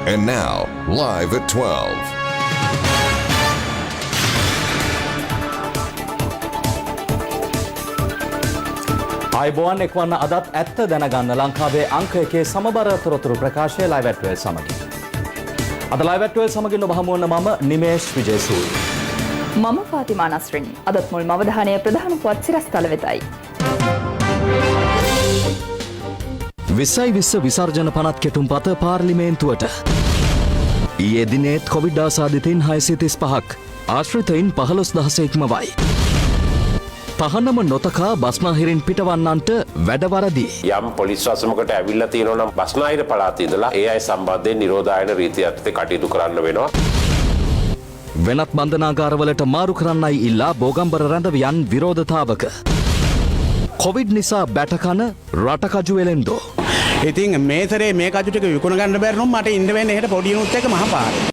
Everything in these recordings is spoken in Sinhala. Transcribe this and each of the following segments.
And now, live at 12. ආයුබෝවන් එක්වන්න අදත් ඇත්ත දැනගන්න ලංකාවේ අංක එකේ සමබර තොරතුරු ප්‍රකාශය live at 12 සමගින්. අද live at 12 සමගින් ඔබ හමු වන මම නිමේෂ් විජේසූරිය. මම ෆාතිමා නස්රින්. අදත් මුල්ම අවධානය ප්‍රධාන පුවත් සිරස්තල වෙතයි. 2020 විසර්ජන පනත් කෙටුම්පත පාර්ලිමේන්තුවට. ඊයේ දිනේත් කොවිඩ් ආසාදිතයින් 635ක් ආශ්‍රිතයින් 15000 ඉක්මවයි. පහනම නොතකා බස්නාහිරින් පිටවන්නන්ට වැඩවරදි. යම් පොලිස් රසමකට ඇවිල්ලා තියෙනවා නම් බස්නාහිර පළාතේ ඉඳලා ඒ අය සම්බන්ධයෙන් නිරෝධායන රීතිය යටතේ කටයුතු කරන්න වෙනවා. වෙනත් බන්ධනාගාරවලට මාරු කරන්නයි ඉල්ලා බෝගම්බර රැඳවියන් විරෝධතාවක. කොවිඩ් නිසා බැටකන රටකජු වෙලෙන්දෝ. ඉතින් මේතරේ මේ කජු ටික විකුණ ගන්න බැරි නම් මට ඉන්න වෙන්නේ එහෙට පොඩි උනුත් එක මහපාරේ.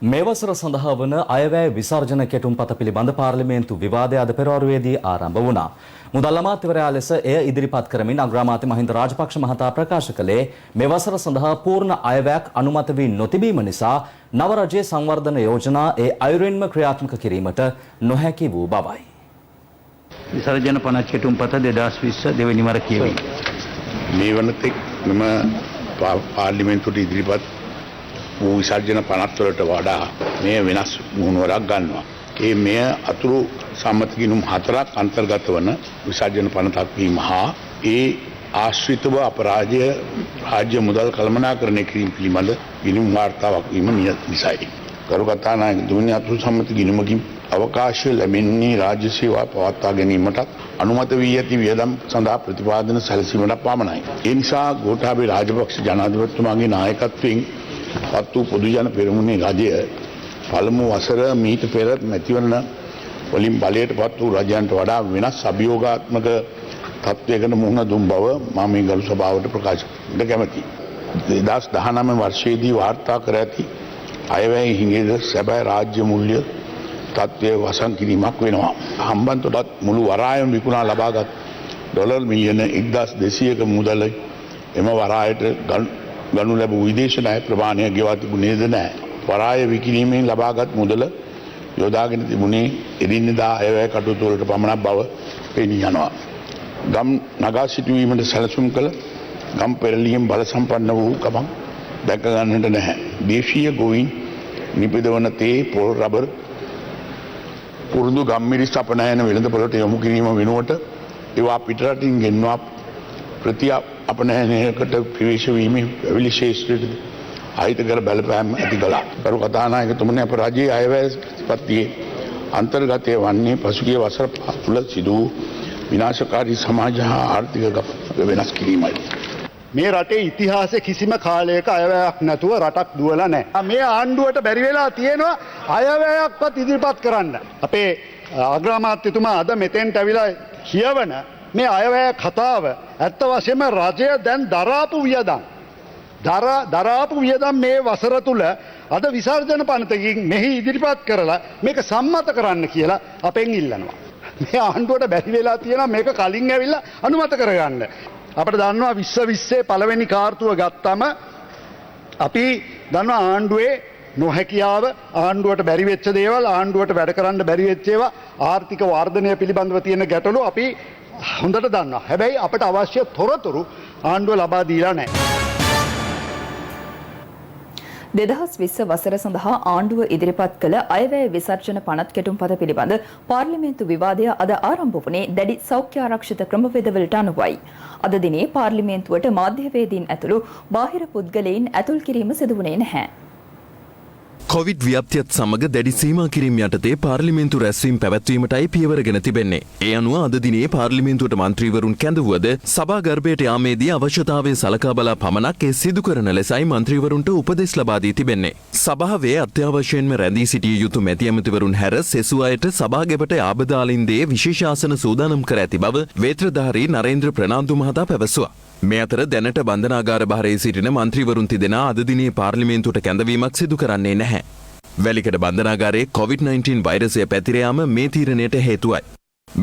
මේ වසර සඳහා වන අයවැය විසර්ජන කෙටුම්පත පිළිබඳ පාර්ලිමේන්තු විවාදය අද පෙරවරුවේදී ආරම්භ වුණා. මුදල් අමාත්‍යවරයා ලෙස එය ඉදිරිපත් කරමින් අග්‍රාමාත්‍ය මහින්ද රාජපක්ෂ මහතා ප්‍රකාශ කළේ මේ වසර සඳහා පූර්ණ අයවැයක් අනුමත වී නොතිබීම නිසා නව රජයේ සංවර්ධන යෝජනා ඒ අයුරින්ම ක්‍රියාත්මක කිරීමට නොහැකි වූ බවයි. විසර්ජන පනත් කෙටුම්පත 2020 දෙවැනි වර කියවි. මේ වනතෙක් මෙම පාර්ලිමේන්තුවට ඉදිරිපත් වූ විසර්ජන පනත් වලට වඩා මේ වෙනස් මුහුණුවරක් ගන්නවා. ඒ මෙය අතුරු සම්මත ගිණුම් 4ක් අන්තර්ගත වන විසර්ජන පනතක් වීම හා ඒ ආශ්‍රිතව අපරාජ්‍ය රාජ්‍ය මුදල් කළමනාකරණය කිරීම පිළිබඳ ගිණුම් වාර්තාවක් වීම නිසයි. ගරු කතානායක දුමිනි අතුරු සම්මත ගිණුමකින් අවකාශය ලැබෙන්නේ රාජ්‍ය සේවා පවත්වා ගැනීමට අනුමත වී ඇති වියදම් සඳහා ප්‍රතිපාදන සැලසීමට පමණයි. ඒ නිසා ගෝඨාභය රාජපක්ෂ ජනාධිපතිතුමාගේ නායකත්වයෙන් පත් වූ පොදු ජන පෙරමුණේ රජය පළමු වසර මීට පෙර මැතිවරණ වලින් බලයට පත් වූ රජයන්ට වඩා වෙනස් අභියෝගාත්මක තත්ත්වයකට මුහුණ දුන් බව මම මේ ගරු සභාවට ප්‍රකාශ කරන්න කැමැතියි. 2019 වර්ෂයේදී වාර්තා කර ඇති අයවැය හිඟේද සැබෑ රාජ්‍ය මූල්‍ය තත්ත්වයේ වසන් කිරීමක් වෙනවා. හම්බන්තොටත් මුළු වරායම විකුණා ලබාගත් ඩොලර් මිලියන 1200ක මුදල එම වරායට ගනු ලැබූ විදේශ ණය ප්‍රමාණය ගෙවා තිබුණේද නැහැ. වරාය විකිණීමෙන් ලබාගත් මුදල යොදාගෙන තිබුණේ එදිනෙදා අයවැය කටයුතු වලට පමණක් බව පෙනී යනවා. ගම් නගා සිටුවීමට සැලසුම් කළ ගම් පෙරළියෙන් බල සම්පන්න වූ කමක් දැක ගන්නට නැහැ. දේශීය ගොවීන් නිපදවන තේ පොල් රබර් පුරුදු ගම්මිරිස් අපනයන වෙළඳපොළට යොමු කිරීම වෙනුවට ඒවා පිටරටින් ගෙන්වා ප්‍රති අපනයනයකට ප්‍රවේශ වීමේ පැවිලි ශේෂ්ත්‍රයට අහිත කර බලපෑම් ඇති කළා. කරු කතානායකතුමනි, අප රජයේ අයවැය ප්‍රතිපත්තියේ අන්තර්ගතය වන්නේ පසුගිය වසර 5 තුළ සිදු වූ විනාශකාරී සමාජ හා ආර්ථික වෙනස් කිරීමයි. මේ රටේ ඉතිහාසයේ කිසිම කාලයක අයවැයක් නැතුව රටක් දුවලා නැහැ. මේ ආණ්ඩුවට බැරි වෙලා තියෙනවා අයවැයක්වත් ඉදිරිපත් කරන්න. අපේ අග්‍රාමාත්‍යතුමා අද මෙතෙන්ට ඇවිල්ලා කියවන මේ අයවැය කතාව ඇත්ත වශයෙන්ම රජය දැන් දරාපු වියදම් මේ වසර තුල අද විසර්ජන පනතකින් මෙහි ඉදිරිපත් කරලා මේක සම්මත කරන්න කියලා අපෙන් ඉල්ලනවා. මේ ආණ්ඩුවට බැරි වෙලා තියෙනවා මේක කලින් ඇවිල්ලා අනුමත කරගන්න. අපිට දන්නවා 2020 පළවෙනි කාර්තුව ගත්තම අපි දන්නවා ආණ්ඩුවේ නොහැකියාව, ආණ්ඩුවට බැරි වෙච්ච දේවල්, ආණ්ඩුවට වැඩ කරන්න බැරි වෙච්ච ඒවා, ආර්ථික වර්ධනය පිළිබඳව තියෙන ගැටලු අපි හොඳට දන්නවා. හැබැයි අපට අවශ්‍ය තොරතුරු ආණ්ඩුව ලබා දීලා නැහැ. 2020 වසර සඳහා ආණ්ඩුව ඉදිරිපත් කළ අයවැය විසර්ජන පනත් කෙටුම්පත පිළිබඳ පාර්ලිමේන්තු විවාදය අද ආරම්භ වුණේ දැඩි සෞඛ්‍ය ආරක්ෂිත ක්‍රමවේදවලට අනුවයි. අද දිනේ පාර්ලිමේන්තුවට මාධ්‍යවේදීන් ඇතුළු බාහිර පුද්ගලයින් ඇතුල් කිරීම සිදු වුණේ නැහැ. කොවිඩ් ව්‍යාප්තියත් සමග දැඩි සීමා කිරීම යටතේ පාර්ලිමේන්තු රැස්වීම පැවැත්වීමටයි පියවරගෙන තිබෙන්නේ. ඒ අනුව අද දිනේ පාර්ලිමේන්තුවට මන්ත්‍රීවරුන් කැඳවුවද සභාගර්භයට යාමේදී අවශ්‍යතාවය සලකා බලා පමණක් ඒ සිදු කරන ලෙසයි මන්ත්‍රීවරුන්ට උපදෙස් ලබා දී තිබෙන්නේ. සභාවේ අත්‍යවශ්‍යයෙන්ම රැඳී සිටිය යුතු මැති ඇමතිවරුන් හැර සෙසු අයට සභාගැබට ආබදාලින්දේ විශේෂ ආසන සූදානම් කර ඇති බව වේත්‍රධාරී නරේන්ද්‍ර ප්‍රනාන්දු මහතා පැවසුවා. මේ අතර දැනට බන්ධනාගාර භාරයේ සිටින මන්ත්‍රීවරුන් තිදෙනා අද දිනේ පාර්ලිමේන්තුවට කැඳවීමක් සිදු කරන්නේ නැහැ. වැලිකඩ බන්ධනාගාරයේ COVID-19 වෛරසය පැතිර යාම මේ තීරණයට හේතුවයි.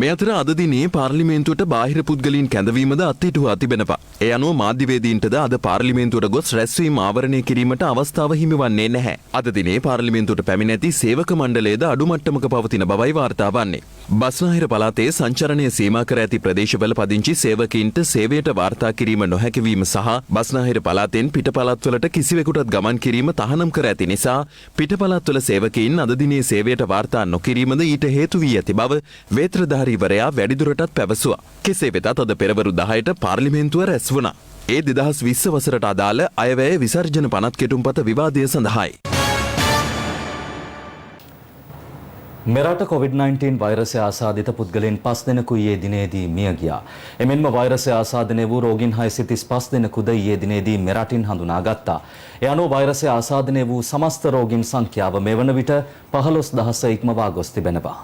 මේ අතර අද දිනේ පාර්ලිමේන්තුවට බාහිර පුද්ගලයන් කැඳවීමද අත්හිටුවා තිබෙනවා. ඒ අනුව මාධ්‍යවේදීන්ටද අද පාර්ලිමේන්තුවට ගොස් රැස්වීම ආවරණය කිරීමට අවස්ථාව හිමිවන්නේ නැහැ. අද දිනේ පාර්ලිමේන්තුවට පැමිණ ඇති සේවක මණ්ඩලයේද අඩු මට්ටමක පවතින බවයි වාර්තා වන්නේ. බස්නාහිර පළාතේ සංචරණය සීමා කර ඇති ප්‍රදේශවල පදිංචි සේවකයින්ට සේවයට වාර්තා කිරීම නොහැකි වීම සහ බස්නාහිර පළාතෙන් පිට පළාත්වලට කිසිවෙකුටත් ගමන් කිරීම තහනම් කර ඇති නිසා පිට පළාත්වල සේවකයින් අද දිනේ සේවයට වාර්තා නොකිරීමද ඊට හේතු වී ඇති බව වේත්‍රධාරීවරයා වැඩිදුරටත් පැවසුවා. කෙසේ වෙතත් අද පෙරවරු 10ට පාර්ලිමේන්තුව රැස් වුණා. ඒ 2020 වසරට අදාළ අයවැය විසර්ජන පනත් කෙටුම්පත විවාදය සඳහායි. මෙරට COVID-19 වෛරසය ආසාදිත පුද්ගලයන් 5 දෙනෙකු ඊයේ දිනේදී මිය ගියා. එමෙන්ම වෛරසය ආසාදනය වූ රෝගීන් 635 දෙනෙකුද ඊයේ දිනේදී මෙරටින් හඳුනාගත්තා. ඒ අනුව වෛරසය ආසාදනය වූ සමස්ත රෝගීන් සංඛ්‍යාව මෙවන විට 15000 ඉක්මවා ගොස් තිබෙනවා.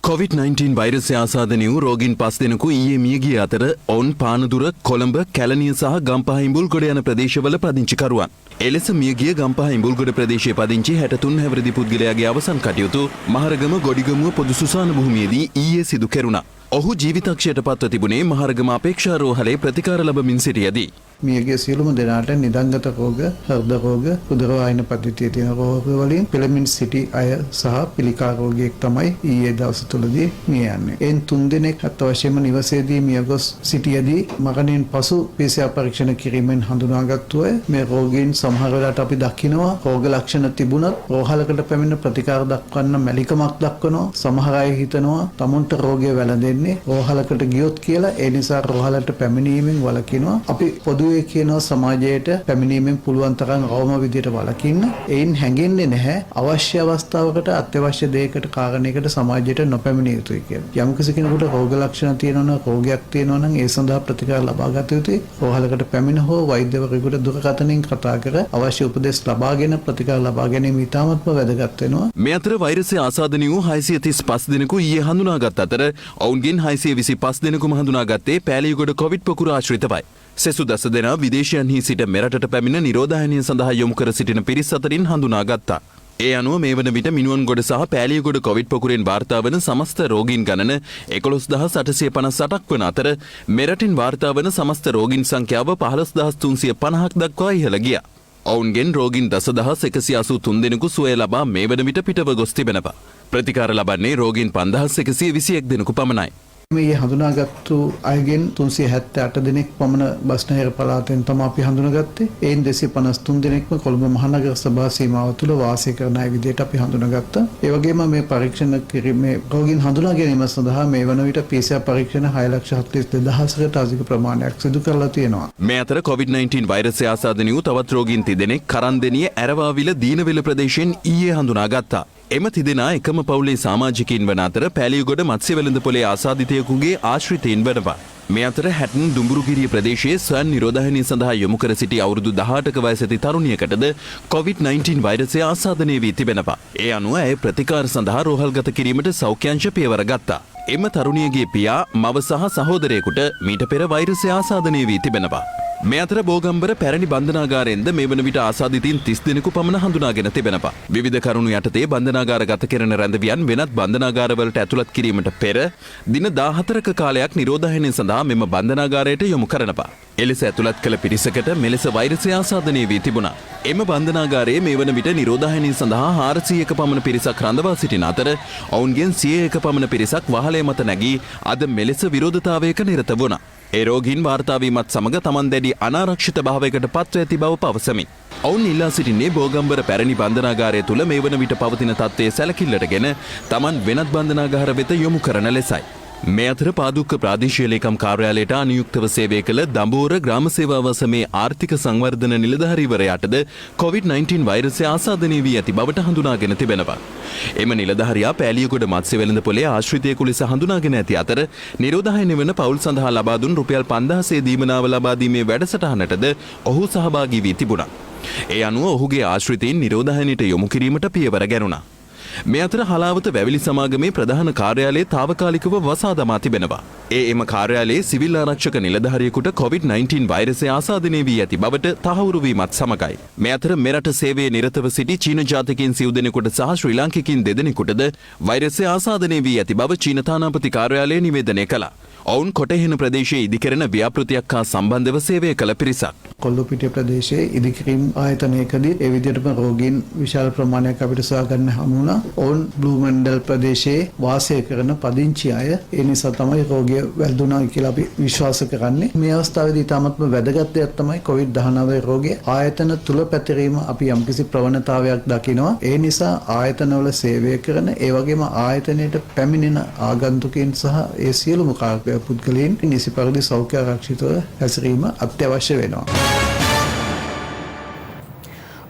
COVID-19 වෛරසය ආසාදනය වූ රෝගීන් 5 දෙනෙකු ඊයේ මිය ගිය අතර ඔවුන් පානදුර, කොළඹ, කැලණිය සහ ගම්පහ ඉඹුල්ගොඩ යන ප්‍රදේශවල පදිංචිකරුවන්. එලෙස මියගිය ගම්පහ ඉඹුල්ගොඩ ප්‍රදේශයේ පදිංචි 63 හැවිරිදි පුද්ගලයාගේ අවසන් කටයුතු මහරගම ගොඩිගමුව පොදු සුසාන භූමියේදී ඊයේ සිදු කෙරුණා. ඔහු ජීවිතක්ෂයට පත්ව තිබුණේ මහරගම අපේක්ෂා රෝහලේ ප්‍රතිකාර ලබමින් සිටියදී. මියගිය සියලුම දෙනාට නිදංගත රෝග, හෘද රෝග, උදරවාහින පද්ධතියේ තියෙන රෝග වලින් පෙළමින් සිටි අය සහ පිළිකා රෝගියෙක් තමයි ඊයේ දවස තුලදී මිය යන්නේ. එයින් 3 දෙනෙක් අත්‍යවශ්‍යම නිවසේදී මියගොස් සිටියදී මරණයෙන් පසු PCR පරීක්ෂණ කිරීමෙන් හඳුනාගත්තු අය මේ රෝගීන් සමහර වෙලාවට අපි දකිනවා රෝග ලක්ෂණ තිබුණත් රෝහලකට පැමිණ ප්‍රතිකාර දක්වන්න මැලිකමක් දක්වනවා. සමහර අය හිතනවා තමුන්ට රෝගය වැළඳෙන්නේ රෝහලකට ගියොත් කියලා. ඒ නිසා රෝහලට පැමිණීමෙන් වළකිනවා. අපි පොදු කියනවා සමාජයට පැමිණීමෙන් පුළුවන් තරම් රවම විදියට වළකින්න. එයින් හැංගෙන්නේ නැහැ අවශ්‍ය අවස්ථාවකට අත්‍යවශ්‍ය දෙයකට කාරණයකට සමාජයට නොපැමිණිය යුතුයි කියලා. යම් කෙනෙකුට රෝග ලක්ෂණ තියෙනවා නම් රෝගයක් තියෙනවා නම් ඒ සඳහා ප්‍රතිකාර ලබා ගත යුතුයි. රෝහලකට පැමිණ හෝ වෛද්‍යවරයෙකුට දුරකථනයෙන් කතා කර අවශ්‍ය උපදෙස් ලබාගෙන ප්‍රතිකාර ලබා ගැනීම ඉතාමත්ම වැදගත් වෙනවා. මේ අතර වෛරසය ආසාදනය වූ 635 දෙනෙකු ඊයේ හඳුනාගත් අතර ඔවුන්ගෙන් 625 දෙනෙකුම හඳුනාගත්තේ පෑලියගොඩ කොවිඩ් පොකුර ආශ්‍රිතවයි. සෙසු දස දෙනා විදේශයන්හි සිට මෙරටට පැමිණ නිරෝධායනය සඳහා යොමු කර සිටින පිරිස් අතරින් හඳුනාගත්තා. ඒ අනුව මේ වන විට මිනුවන්ගොඩ සහ පෑලියගොඩ කොවිඩ් පොකුරෙන් වාර්තා වන සමස්ත රෝගීන් ගණන 11858 වන අතර මෙරටින් වාර්තා වන සමස්ත රෝගීන් සංඛ්‍යාව 15350ක් දක්වා ඉහළ ගියා. ඔවුන්ගෙන් රෝගීන් 10183 දෙනෙකු සුවය ලබා මේ වන විට පිටව ගොස් තිබෙනවා. ප්‍රතිකාර ලබන්නේ රෝගීන් 5121 දෙනෙකු පමණයි. මේ හඳුනාගත්තු අයගෙන් 378 දෙනෙක් පමණ බස්නාහිර පළාතෙන් තමයි අපි හඳුනාගත්තේ. එයින් 253 දෙනෙක්ම කොළඹ මහනගර සභා සීමාව තුළ වාසය කරන අය විදිහට අපි හඳුනාගත්තා. ඒ වගේම මේ පරීක්ෂණ කිරීමේ රෝගීන් හඳුනා ගැනීම සඳහා මේ වන විට PCR පරීක්ෂණ 6,42,000කට අධික ප්‍රමාණයක් සිදු කරලා තියෙනවා. මේ අතර COVID-19 වෛරසය ආසාදනය වූ තවත් රෝගීන් 3 දෙනෙක් කරන්දෙනිය ඇරවාවිල දීනවෙල ප්‍රදේශයෙන් ඊයේ හඳුනාගත්තා. එම තිදෙනා එකම පවුලේ සමාජිකයින් වන අතර පෑලියගොඩ මත්ස්‍ය වෙළඳ පොලේ ආසාදිතයෙකුගේ ආශ්‍රිතයින් වනවා. මේ අතර හැටන් දුඹුරුගිරිය ප්‍රදේශයේ ස්වයං නිරෝධායනය සඳහා යොමු කර සිටි අවුරුදු 18ක වයස ඇති තරුණියකටද COVID-19 වෛරසය ආසාදනය වී තිබෙනවා. ඒ අනුව ඇය ප්‍රතිකාර සඳහා රෝහල්ගත කිරීමට සෞඛ්‍යංශ පියවර ගත්තා. එම තරුණියගේ පියා, මව සහ සහෝදරයෙකුට මීට පෙර වෛරසය ආසාදනය වී තිබෙනවා. මේ අතර බෝගම්බර පැරණි බන්ධනාගාරයෙන්ද මේ වන විට ආසාදිතයින් 30 දෙනෙකු පමණ හඳුනාගෙන තිබෙනවා. විවිධ කරුණු යටතේ බන්ධනාගාර ගත කෙරෙන රැඳවියන් වෙනත් බන්ධනාගාරවලට ඇතුළත් කිරීමට පෙර දින 14ක කාලයක් නිරෝධායනය සඳහා මෙම බන්ධනාගාරයට යොමු කරනවා. එලෙස ඇතුළත් කළ පිරිසකට මෙලෙස වෛරසය ආසාදනය වී තිබුණා. එම බන්ධනාගාරයේ මේ වන විට නිරෝධායනය සඳහා 400ක පමණ පිරිසක් රඳවා සිටින අතර ඔවුන්ගෙන් 101ක පමණ පිරිසක් වහලය මත නැගී අද මෙලෙස විරෝධතාවයක නිරත වුණා. ඒ රෝගීන් වාර්තා වීමත් සමග තමන් දැඩි අනාරක්ෂිත භාවයකට පත්ව ඇති බව පවසමි. ඔවුන් ඉල්ලා සිටින්නේ බෝගම්බර පැරණි බන්ධනාගාරය තුළ මේ වන විට පවතින තත්ත්වයේ සැලකිල්ලටගෙන තමන් වෙනත් බන්ධනාගාර වෙත යොමු කරන ලෙසයි. මේ අතර පාදුක්ක ප්‍රාදේශීය ලේකම් කාර්යාලයට අනුයුක්තව සේවය කළ දඹෝර ග්‍රාම සේවා වසමේ ආර්ථික සංවර්ධන නිලධාරීවරයාටද COVID-19 වෛරසය ආසාදනය වී ඇති බවට හඳුනාගෙන තිබෙනවා. එම නිලධාරියා පෑලියගොඩ මත්ස්‍ය වෙළඳ පොලේ ආශ්‍රිතයෙකු ලෙස හඳුනාගෙන ඇති අතර නිරෝධායනය වන පවුල් සඳහා ලබා දුන් රුපියල් 5000 දීමනාව ලබා දීමේ වැඩසටහනටද ඔහු සහභාගී වී තිබුණා. ඒ අනුව ඔහුගේ ආශ්‍රිතයින් නිරෝධායනයට යොමු කිරීමට පියවර ගැනුණා. මේ අතර හලාවත වැවිලි සමාගමේ ප්‍රධාන කාර්යාලයේ තාවකාලිකව වසා දමා තිබෙනවා. එම කාර්යාලයේ සිවිල් ආරක්ෂක නිලධාරියෙකුට COVID-19 වෛරසය ආසාදනය වී ඇති බවට තහවුරු වීමත් සමගයි. මේ අතර මෙරට සේවයේ නිරතව සිටි චීන ජාතිකයින් සිව් දෙනෙකුට සහ ශ්‍රී ලාංකිකයින් දෙදෙනෙකුටද වෛරසය ආසාදනය වී ඇති බව චීන තානාපති කාර්යාලය නිවේදනය කළා. ඔවුන් කොටහෙන ප්‍රදේශයේ ඉදිකරන ව්‍යාපෘතියක් හා සම්බන්ධව සේවය කළ පිරිසක්. කොල්ලුපිටිය ප්‍රදේශයේ ඉදිකිරීම් ආයතනයකදී ඒ විදිහටම රෝගීන් විශාල ප්‍රමාණයක් අපිට සොයාගන්න හමු වුණා. ඔවුන් බ්ලූ මැන්ඩල් ප්‍රදේශයේ වාසය කරන පදිංචි අය. ඒ නිසා තමයි රෝගය වැළඳුණා කියලා අපි විශ්වාස කරන්නේ. මේ අවස්ථාවේදී තාමත්ම වැදගත් දෙයක් තමයි COVID-19 රෝගය ආයතන තුල පැතිරීම අපි යම්කිසි ප්‍රවණතාවයක් දකිනවා. ඒ නිසා ආයතනවල සේවය කරන ඒ වගේම ආයතනයට පැමිණෙන ආගන්තුකයන් සහ ඒ සියලුම පුද්ගලයන් නිසි පරිදි සෞඛ්‍ය ආරක්ෂිතව හැසිරීම අත්‍යවශ්‍ය වෙනවා.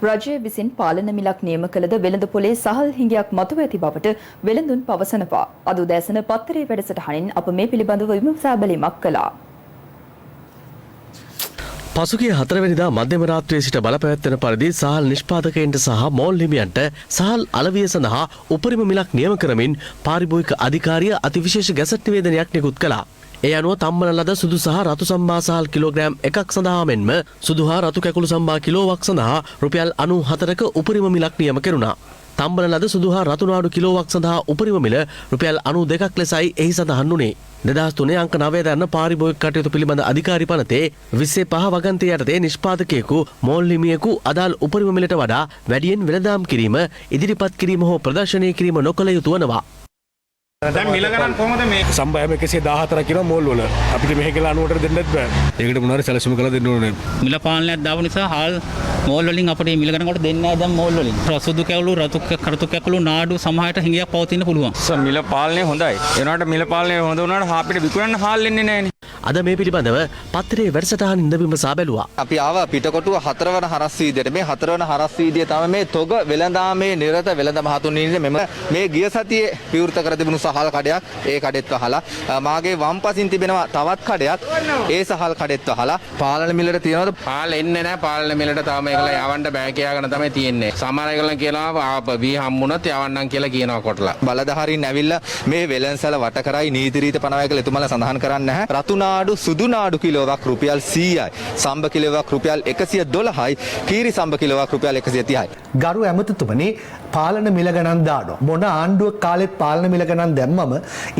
රජය විසින් පාලන මිලක් නියම කළද වෙළඳ පොලේ සහල් හිඟයක් මතුව ඇති බවට වෙළඳුන් පවසනවා. අද උදෑසන පත්තරේ වැඩසටහනින් අප මේ පිළිබඳව විමසා බැලීමක් කළා. පසුගිය 4 වෙනිදා මධ්‍යම රාත්‍රියේ සිට බලපැවැත්වෙන පරිදි සහල් නිෂ්පාදකයන්ට සහ මෝල් හිමියන්ට සහල් අලවිය සඳහා උපරිම මිලක් නියම කරමින් පාරිභෝගික අධිකාරිය අතිවිශේෂ ගැසට් නිවේදනයක් නිකුත් කළා. ඒ අනුව තම්බන ලද සුදු සහ රතු සම්බා සහල් කිලෝග්‍රෑම් එකක් සඳහා මෙන්ම සුදු හා රතු කැකුළු සම්බා කිලෝවක් සඳහා රුපියල් 94ක උපරිම මිලක් නියම කෙරුණා. තම්බන ලද සුදු හා රතු නාඩු කිලෝවක් සඳහා උපරිම මිල රුපියල් 92ක් ලෙසයි එහි සඳහන් වුණේ. 2003 අංක 9 දරන පාරිභෝගික කටයුතු පිළිබඳ අධිකාරි පනතේ 25 වගන්තිය යටතේ නිෂ්පාදකයෙකු මෝල් හිමියෙකු අදාළ උපරිම මිලට වඩා වැඩියෙන් වෙළඳාම් කිරීම ඉදිරිපත් කිරීම හෝ ප්‍රදර්ශනය කිරීම නොකළ යුතු වනවා. දැන් මිල ගණන් කොහොමද මේ සම්බයම 114 කිලෝ මෝල් වල අපිට මෙහෙ කියලා 90ට දෙන්නත් බෑ. ඒකට මොනවාරි සැලසුම කරලා දෙන්න ඕනේ. මිල පාලනයක් දාපු නිසා හාල් මෝල් වලින් අපිට මිල ගණන් කොට දෙන්නේ නැහැ දැන් මෝල් වලින්. රසුදු කැවුළු රතු කැකුළු නාඩු සමහරට හිඟයක් පවතින්න පුළුවන්. මිල පාලනය හොඳයි. ඒනකට මිල පාලනය හොඳ වුණාට අපිට විකුණන්න හාල් එන්නේ නැහනේ. අද මේ පිළිබඳව පත්තරේ වැඩසටහන ඉඳවීම සාබැලුවා. අපි ආවා පිටකොටුව 4 වන හරස් වීදියට. මේ 4 වන හරස් වීදිය තමයි මේ තොග වෙළඳාමේ නිරත වෙළඳ මහතුන් ඉන්නේ. මෙම මේ ගිය සතියේ විවෘත කර තිබුණු සහල් කඩයක් ඒ කඩෙත් වහලා මාගේ වම් පසින් තිබෙනවා තවත් කඩයක් ඒ සහල් කඩෙත් වහලා පාලන මිලට තියනවාද? පාල එන්නේ නැහැ පාලන මිලට තාම ඒගොල්ලෝ යවන්න බෑ කියාගෙන තමයි තියෙන්නේ. සමහර ඒගොල්ලෝ කියනවා වී හම්බුනොත් යවන්නම් කියලා කියනවා කොටලා. බලධාරීන් ඇවිල්ලා මේ වෙළඳසැල වට කරයි නීති රීති පනවයි කියලා එතුමාලා සඳහන් කරන්නේ නැහැ. රතු නාඩු සුදු නාඩු කිලෝවක් රුපියල් 100යි. සම්බ කිලෝවක් රුපියල් 112යි. කීරි සම්බ කිලෝවක් රුපියල් 130යි. ගරු ඇමතිතුමනි පාලන මිල ගණන් දානවා. මොන ආණ්ඩුව කාලෙත් පාලන මිල ගණන් දැම්මම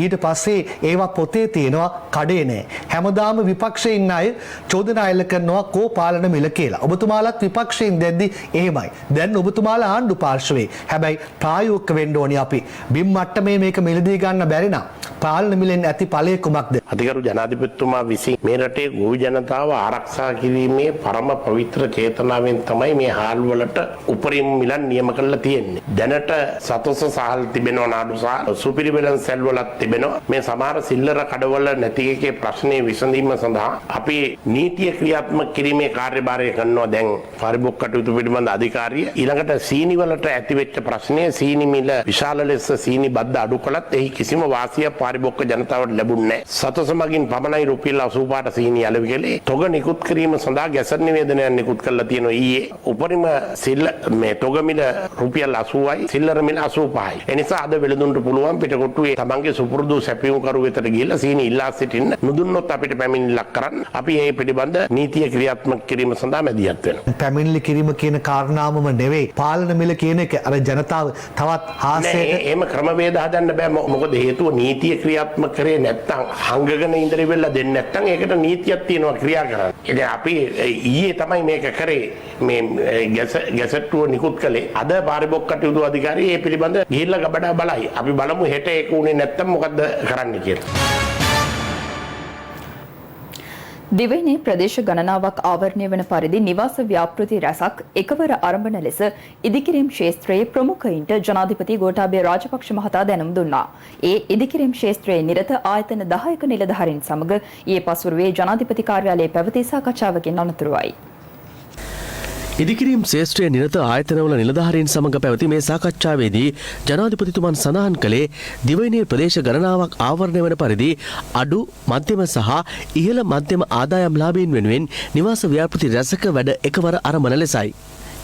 ඊට පස්සේ ඒවා පොතේ තියෙනවා කඩේ නෑ. හැමදාම විපක්ෂයේ ඉන්න අය චෝදනා එල්ල කරනවා කෝ පාලන මිල කියලා. ඔබතුමාලත් විපක්ෂයෙන් දැද්දි එහෙමයි. දැන් ඔබතුමාලා ආණ්ඩු පාර්ශවයේ. හැබැයි ප්‍රායෝගික වෙන්න ඕනේ අපි. බිම් මට්ටමේ මේක මිලදී ගන්න බැරි නම් පාලන මිලෙන් ඇති ඵලය කුමක්ද? අධිකරු ජනාධිපතිතුමා විසින් මේ රටේ ගොවි ජනතාව ආරක්ෂා කිරීමේ පරම පවිත්‍ර චේතනාවෙන් තමයි මේ හාල් වලට උපරිම මිලක් නියම කරලා තියෙන්නේ. දැනට සතොස සහල් තිබෙනවා නාඩු සහ සුපිරි වෙළඳ සැල් වලත් තිබෙනවා. මේ සමහර සිල්ලර කඩවල නැති එකේ ප්‍රශ්නේ විසඳීම සඳහා අපි නීතිය ක්‍රියාත්මක කිරීමේ කාර්යභාරය කරනවා දැන් පාරිභෝගික කටයුතු පිළිබඳ අධිකාරිය. ඊළඟට සීනි වලට ඇතිවෙච්ච ප්‍රශ්නය සීනි මිල විශාල ලෙස සීනි බද්ද අඩු කළත් එහි කිසිම වාසියක් පාරිභෝගික ජනතාවට ලැබුණේ නැහැ. සතොස මගින් පමණයි රුපියල් 85ට සීනි අලෙවි කළේ. තොග නිකුත් කිරීම සඳහා ගැසට් නිවේදනයක් නිකුත් කරලා තියෙනවා ඊයේ. උපරිම සිල් මේ තොග මිල රුපියල් 80යි සිල්ලර මිල 85යි. එනිසා අද වෙළඳුන්ට පුළුවන් පිටකොටුවේ තමන්ගේ සුපුරුදු සැපියුම් කරු වෙතට ගිහිල්ලා සීනි ඉල්ලා සිටින්න. නුදුන්නොත් අපිට පැමිණිල්ලක් කරන්න. අපි මේ පිළිබඳ නීතිය ක්‍රියාත්මක කිරීම සඳහා මැදිහත් වෙනවා. පැමිණිලි කිරීම කියන කාරණාවම නෙවෙයි. පාලන මිල කියන එක අර ජනතාව තවත් හාස්‍යයට එහෙම ක්‍රමවේද හදන්න බෑ. මොකද හේතුව නීතිය ක්‍රියාත්මක කරේ නැත්නම් හංගගෙන ඉඳලා වෙලා දෙන්නේ නැත්නම් ඒකට නීතියක් තියෙනවා ක්‍රියා කරන්න. ඉතින් අපි ඊයේ තමයි මේක කරේ. මේ ගැසට්ටුව නිකුත් කළේ. අද පාරිභෝගික කටයුතු අධිකාරිය මේ පිළිබඳ ගිහිල්ලා ගබඩා බලයි. අපි බලමු හෙට ඒක උනේ නැත්නම් මොකද්ද කරන්න කියලා. දිවයිනේ ප්‍රදේශ ගණනාවක් ආවරණය වන පරිදි නිවාස ව්‍යාපෘති රැසක් එකවර ආරම්භන ලෙස ඉදිකිරීම් ක්ෂේත්‍රයේ ප්‍රමුඛයින්ට ජනාධිපති ගෝඨාභය රාජපක්ෂ මහතා දැනුම් දුන්නා. ඒ ඉදිකිරීම් ක්ෂේත්‍රයේ නිරත ආයතන 10ක නිලධාරීන් සමග ඊයේ පසුරුවේ ජනාධිපති කාර්යාලයේ පැවති සාකච්ඡාවකින් අනතුරුවයි. ඉදිකිරීම් ශේෂ්ත්‍රයේ නිරත ආයතනවල නිලධාරීන් සමග පැවති මේ සාකච්ඡාවේදී ජනාධිපතිතුමන් සඳහන් කළේ දිවයිනේ ප්‍රදේශ ගණනාවක් ආවරණය වන පරිදි අඩු මධ්‍යම සහ ඉහළ මධ්‍යම ආදායම් ලාභීන් වෙනුවෙන් නිවාස ව්‍යාපෘති රැසක වැඩ එකවර ආරම්භන ලෙසයි.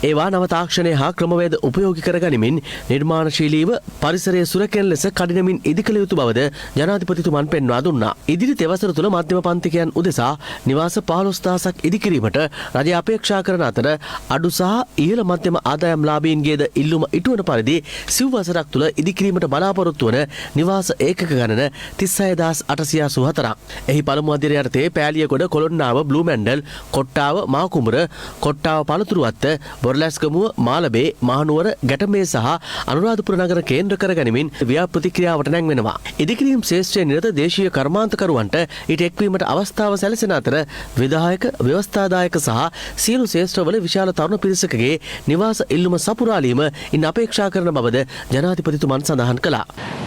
ඒවා නව තාක්ෂණය හා ක්‍රමවේද උපයෝගී කරගනිමින් නිර්මාණශීලීව පරිසරයේ සුරැකෙන ලෙස කඩිනමින් ඉදිකළ යුතු බවද ජනාධිපතිතුමන් පෙන්වා දුන්නා. ඉදිරි තෙවසර තුළ මධ්‍යම පන්තිකයන් උදෙසා නිවාස 15000ක් ඉදිකිරීමට රජය අපේක්ෂා කරන අතර අඩු සහ ඉහළ මධ්‍යම ආදායම් ලාභීන්ගේද ඉල්ලුම ඉටුවන පරිදි සිව් වසරක් තුළ ඉදිකිරීමට බලාපොරොත්තු වන නිවාස ඒකක ගණන 36884ක්. එහි පළමු අදියර යටතේ පෑලියගොඩ කොළොන්නාව බ්ලූමැන්ඩල් කොට්ටාව මාකුඹර කොට්ටාව පළතුරුවත්ත බොරලැස්ගමුව මාලබේ මහනුවර ගැටඹේ සහ අනුරාධපුර නගර කේන්ද්‍ර කරගනිමින් ව්‍යාපෘති ක්‍රියාවට නැංවෙනවා. ඉදිකිරීම් ශේෂ්ත්‍රයේ නිරත දේශීය කර්මාන්තකරුවන්ට ඊට එක්වීමට අවස්ථාව සැලසෙන අතර විධායක ව්‍යවස්ථාදායක සහ සියලු ශේෂ්ත්‍රවල විශාල තරුණ පිරිසකගේ නිවාස ඉල්ලුම සපුරාලීම ඉන් අපේක්ෂා කරන බවද ජනාධිපතිතුමන් සඳහන් කළා.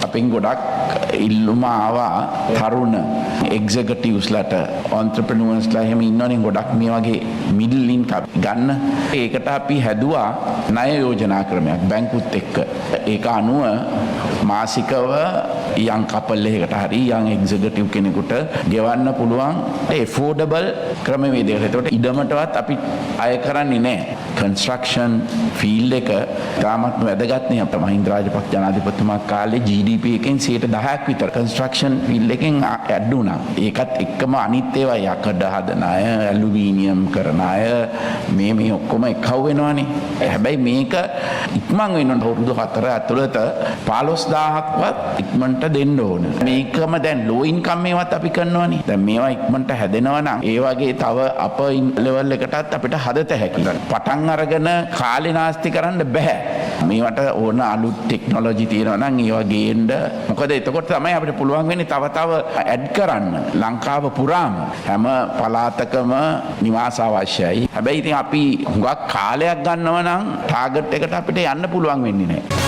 අපෙන් ගොඩක් ඉල්ලුම ආවා තරුණ එක්සිකියුටිව්ස්ලට ඔන්ට්‍රප්‍රෙනියර්ස්ලා එහෙම ඉන්නවනේ ගොඩක් මේ වගේ මිඩල් ඉන්කම් ගන්න. ඒකට අපි හැදුවා ණය යෝජනා ක්‍රමයක් බැංකුත් එක්ක. ඒක අනුව මාසිකව යම් කපල් එකකට හරි යම් එක්සිකියුටිව් කෙනෙකුට ගෙවන්න පුළුවන් affordable ක්‍රමවේදයකට. ඒකට ඉඩමටවත් අපි අය කරන්නේ නැහැ. කන්ස්ට්‍රක්ෂන් ෆීල්ඩ් එක තාමත් වැදගත් නේ. අපේ මහින්ද රාජපක්ෂ ජනාධිපතිතුමා කාලේ GDP එකෙන් 10%ක් විතර කන්ස්ට්‍රක්ෂන් ෆීල්ඩ් එකෙන් ඇඩ් වුණා. ඒකත් එක්කම අනිත් ඒවා යකඩ හදන අය, ඇලුමිනියම් කරන අය මේ ඔක්කොම එකව වෙනවනේ. හැබැයි මේක ඉක්මන් වෙන්න අවුරුදු 4 ඇතුළත 15000ක්වත් ඉක්මනට දෙන්න ඕන. මේකම දැන් ලෝ ඉන්කම් මේවත් අපි කරනවනේ. දැන් මේවා ඉක්මනට හැදෙනවා නම් ඒ වගේ තව අප ලෙවල් එකටත් අපිට හදත හැකියි. පටන් අරගෙන කාලේ නාස්ති කරන්න බෑ. මේවට ඕන අලුත් ටෙක්නොලොජි තියෙනවා නම් ඒවා ගේන්න. මොකද එතකොට තමයි අපිට පුළුවන් වෙන්නේ තව ඇඩ් කරන්න. ලංකාව පුරාම හැම පළාතකම නිවාස අවශ්‍යයි. හැබැයි ඉතින් අපි හුඟක් කාලයක් ගන්නවා නම් ටාගට් එකට අපිට යන්න පුළුවන් වෙන්නේ නැහැ.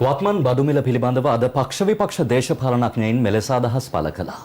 වත්මන් බදුමිල පිළිබඳව අද පක්ෂ විපක්ෂ දේශපාලනඥයින් මෙලෙස අදහස් පළ කළා.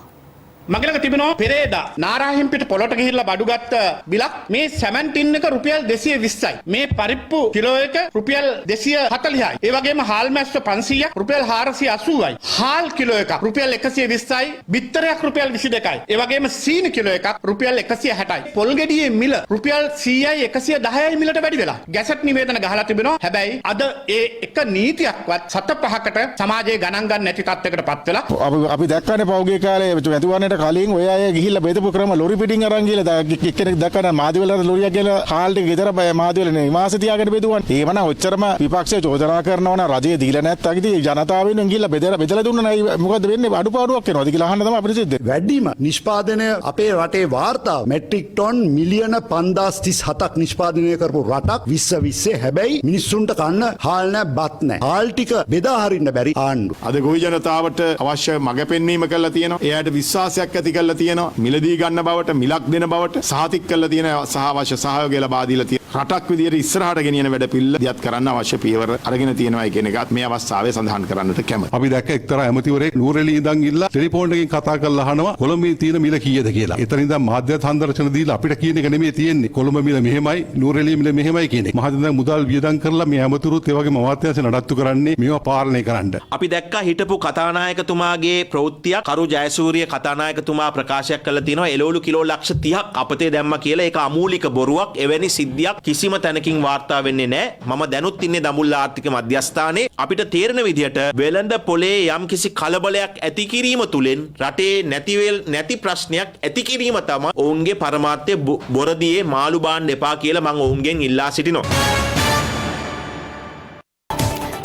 මගලක තිබෙනවා පෙරේදා නාරාහෙම්පිට පොළොට ගිහිල්ලා බඩු ගත්ත බිලක් මේ සැමන් ටින් එක රුපියල් 220යි. මේ පරිප්පු කිලෝ එක රුපියල් 240යි. ඒ වගේම හාල් මැස්ස 500ක් රුපියල් 480යි. හාල් කිලෝ එකක් රුපියල් 120යි. බිත්තරයක් රුපියල් 22යි. ඒ වගේම සීනි කිලෝ එකක් රුපියල් 160යි. පොල් ගෙඩියේ මිල රුපියල් 100යි 110යි මිලට වැඩි වෙලා. ගැසට් නිවේදන ගහලා තිබෙනවා. හැබැයි අද ඒ එක නීතියක්වත් සත පහකට සමාජයේ ගණන් ගන්න නැති තත්යකට පත් වෙලා අපි දැක්කනේ පෞගේ කාලේ වැතුවන්නට කලින් ඔය අය ගිහිල්ලා බෙදපු ක්‍රම ලොරි පිටින් අරන් ගිහලා එක්කෙනෙක් දැක්කම මාදිවල ලොරියක් ගිහලා කාල් ටික ගෙදර මාදිවල නිවාස තියාගෙන බෙදුවා. ඒව නම් ඔච්චරම විපක්ෂය චෝදනා කරනවා නම් රජය දීලා නැත්නම් ඉතින් ජනතාව වෙනුවෙන් ගිහලා බෙදලා දුන්නා නෑ. මොකද වෙන්නේ? අඩුපාඩුවක් වෙනවාද කියලා අහන්න තමයි අපිට සිද්ධ. වැඩිම නිෂ්පාදනය අපේ රටේ වාර්තා මෙට්‍රික් ටොන් මිලියන 5037ක් නිෂ්පාදනය කරපු රටක් 2020. හැබැයි මිනිස්සුන්ට කන්න හාල් නෑ, බත් නෑ. හාල් ටික බෙදා හරින්න බැරි ආණ්ඩුව. අද ගොවි ජනතාවට අවශ්‍ය මඟ පෙන්වීම කළා තියෙනවා. එයාට විශ්වාසයක් ඇති කරලා තියෙනවා. මිලදී ගන්න බවට, මිලක් දෙන බවට සහතික කරලා තියෙනවා. සහ අවශ්‍ය සහයෝගය ලබා දීලා තියෙනවා. රටක් විදියට ඉස්සරහට ගෙනියන වැඩ පිළිවෙල දියත් කරන්න අවශ්‍ය පියවර අරගෙන තියෙනවා කියන එකත් මේ අවස්ථාවේ සඳහන් කරන්නට කැමතියි. අපි දැක්ක එක්තරා ඇමතිවරයෙක් නූරෙලි ඉඳන් ගිහලා ටෙලිෆෝන් එකකින් කතා කරලා අහනවා කොළඹේ තියෙන මිල කීයද කියලා. එතන ඉඳන් මාධ්‍ය සංදර්ශන දීලා අපිට කියන එක නෙමෙයි තියෙන්නේ. කොළඹ මිල මෙහෙමයි, නූරෙලි මිල මෙහෙමයි කියන එක. මහත් දැන් මුදල් වියදම් කරලා මේ ඇමතුරුත් ඒ වගේම අමාත්‍යාංශ නඩත්තු කරන්නේ මේවා පාලනය කරන්න. අපි දැක්කා හිටපු කතානායකතුමාගේ ප්‍රවෘත්තිය කරු ජයසූරිය කතානායකතුමා ප්‍රකාශයක් කළා තියෙනවා එළවලු කිලෝ ලක්ෂ 30ක් අපතේ දැම්මා කියලා. ඒක අමූලික බොරුවක්. එවැනි සිද්ධියක් කිසිම තැනකින් වාර්තා වෙන්නේ නැහැ. මම දැනුත් ඉන්නේ දඹුල්ල ආර්ථික මධ්‍යස්ථානයේ. අපිට තේරෙන විදිහට වෙළඳ පොලේ යම්කිසි කලබලයක් ඇති කිරීම තුලින් රටේ නැති ප්‍රශ්නයක් ඇති කිරීම තමයි ඔවුන්ගේ පරමාර්ථය. බොරදියේ මාළු බාන්න එපා කියලා මම ඔවුන්ගෙන් ඉල්ලා සිටිනවා.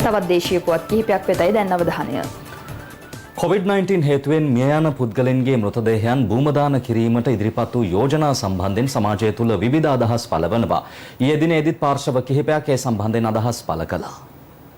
තවත් දේශීය පුවත් කිහිපයක් වෙතයි දැන් අවධානය. COVID-19 හේතුවෙන් මිය යන පුද්ගලයන්ගේ මෘතදේහයන් භූමදාන කිරීමට ඉදිරිපත් වූ යෝජනා සම්බන්ධයෙන් සමාජය තුළ විවිධ අදහස් පළවනවා. ඊයේ දින එදිත් පාර්ශව කිහිපයක් ඒ සම්බන්ධයෙන් අදහස් පළ කළා.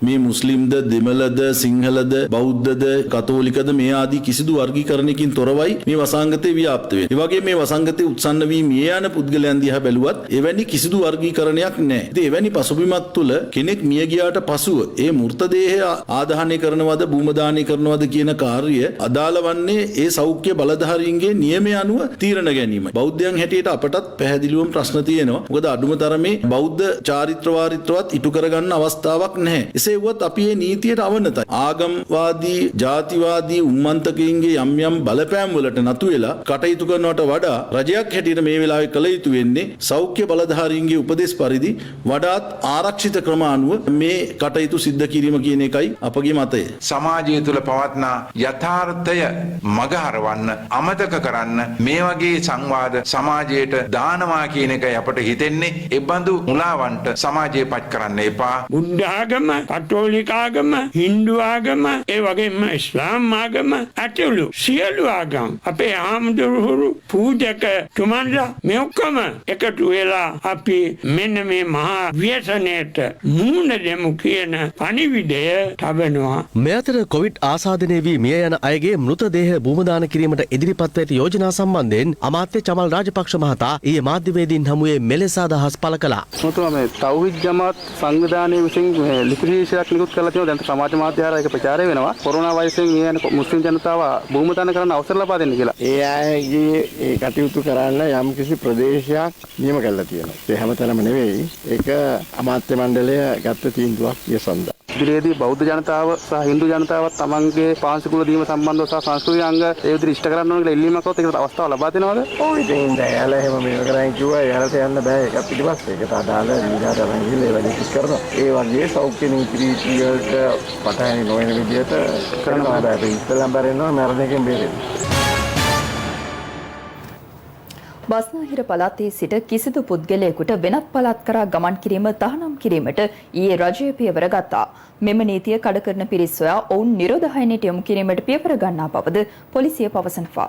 මේ මුස්ලිම්ද දෙමළද සිංහලද බෞද්ධද කතෝලිකද මේ ආදී කිසිදු වර්ගීකරණයකින් තොරවයි මේ වසංගතය ව්‍යාප්ත වෙන්නේ. ඒ වගේ මේ වසංගතය උත්සන්න වී මිය යන පුද්ගලයන් දිහා බැලුවත් එවැනි කිසිදු වර්ගීකරණයක් නැහැ. ඉතින් එවැනි පසුබිමක් තුළ කෙනෙක් මිය ගියාට පසුව ඒ මෘතදේහය ආදාහනය කරනවද භූමදානය කරනවද කියන කාර්යය අදාළ වන්නේ ඒ සෞඛ්‍ය බලධාරීන්ගේ නියමය අනුව තීරණ ගැනීමයි. බෞද්ධයන් හැටියට අපටත් පැහැදිලිවම ප්‍රශ්න තියෙනවා. මොකද අඩුම තරමේ බෞද්ධ චාරිත්‍ර වාරිත්‍රවත් ඉටු කරගන්න අවස්ථාවක් නැහැ. එසේ කෙසේ වුවත් අපි මේ නීතියට අවනතයි. ආගම්වාදී ජාතිවාදී උම්මන්තකයින්ගේ යම් යම් බලපෑම් වලට නතු වෙලා කටයුතු කරනවට වඩා රජයක් හැටියට මේ වෙලාවේ කළ යුතු වෙන්නේ සෞඛ්‍ය බලධාරීන්ගේ උපදෙස් පරිදි වඩාත් ආරක්ෂිත ක්‍රම අනුව මේ කටයුතු සිද්ධ කිරීම කියන එකයි අපගේ මතය. සමාජය තුළ පවත්නා යථාර්ථය මගහරවන්න අමතක කරන්න මේ වගේ සංවාද සමාජයට දානවා කියන එකයි අපට හිතෙන්නේ. ඒ බඳු මුලාවන්ට සමාජය පත් කරන්න එපා. බුද්ධ ආගම, කතෝලික ආගම, හින්දු ආගම, ඒ වගේම ඉස්ලාම් ආගම ඇතුළු සියලු ආගම් අපේ ආමුදුරු පූජක තුමන්ලා මේ ඔක්කොම එකතු වෙලා අපි මෙන්න මේ මහා ව්‍යසනයට මුහුණ දෙමු කියන පණිවිඩය තබනවා. මේ අතර කොවිඩ් ආසාදනය වී මිය යන අයගේ මෘතදේහ භූමදාන කිරීමට ඉදිරිපත් ඇති යෝජනා සම්බන්ධයෙන් අමාත්‍ය චමල් රාජපක්ෂ මහතා ඊයේ මාධ්‍යවේදීන් හමුවේ මෙලෙස අදහස් පළ කළා. මේ තෞහිද් ජමාත් සංවිධානයේ විසින් ලිඛිත විශේෂයක් නිකුත් කරලා තියෙනවා. දැන් සමාජ මාධ්‍ය හරහා ඒක ප්‍රචාරය වෙනවා. කොරෝනා වෛරසයෙන් මිය යන මුස්ලිම් ජනතාව භූමදාන කරන්න අවසර ලබා දෙන්න කියලා. ඒ අයගේ ඒ කටයුතු කරන්න යම් කිසි ප්‍රදේශයක් නියම කරලා තියෙනවා. ඒ හැමතැනම නෙවෙයි. ඒක අමාත්‍ය මණ්ඩලය ගත්ත තීන්දුවක් කියසන්දා. ඉදිරියේදී බෞද්ධ ජනතාව සහ හින්දු ජනතාවත් තමන්ගේ පාංශිකුල දීම සම්බන්ධව සහ සංස්කෘතික අංග ඒ විදිහට ඉෂ්ට කරන්න ඕන කියලා ඉල්ලීමක් කරොත් ඒකට අවස්ථාව ලබා දෙනවද? ඔව් ඉතින් දැන් එහෙම මේක කරන් කිව්වා එයාලට යන්න බෑ. ඒක පිටිපස්සේ ඒකට අදාළ විලාට අරන් ගිහලා ඒ වැඩේ කරනවා. ඒ වගේ සෞඛ්‍ය නීති වලට පටහැනි නොවන විදිහට කරනවා. බෑ ඉස්සෙල්ලාම බැරෙනවා මරණයකින් බේරෙන්න. බස්නාහිර පළාතේ සිට කිසිදු පුද්ගලයෙකුට වෙනත් පළාත් කරා ගමන් කිරීම තහනම් කිරීමට ඊයේ රජය පියවර ගත්තා. මෙම නීතිය කඩ කරන පිරිස් සොයා ඔවුන් නිරෝධායනයට යොමු කිරීමට පියවර ගන්නා බවද පොලිසිය පවසනවා.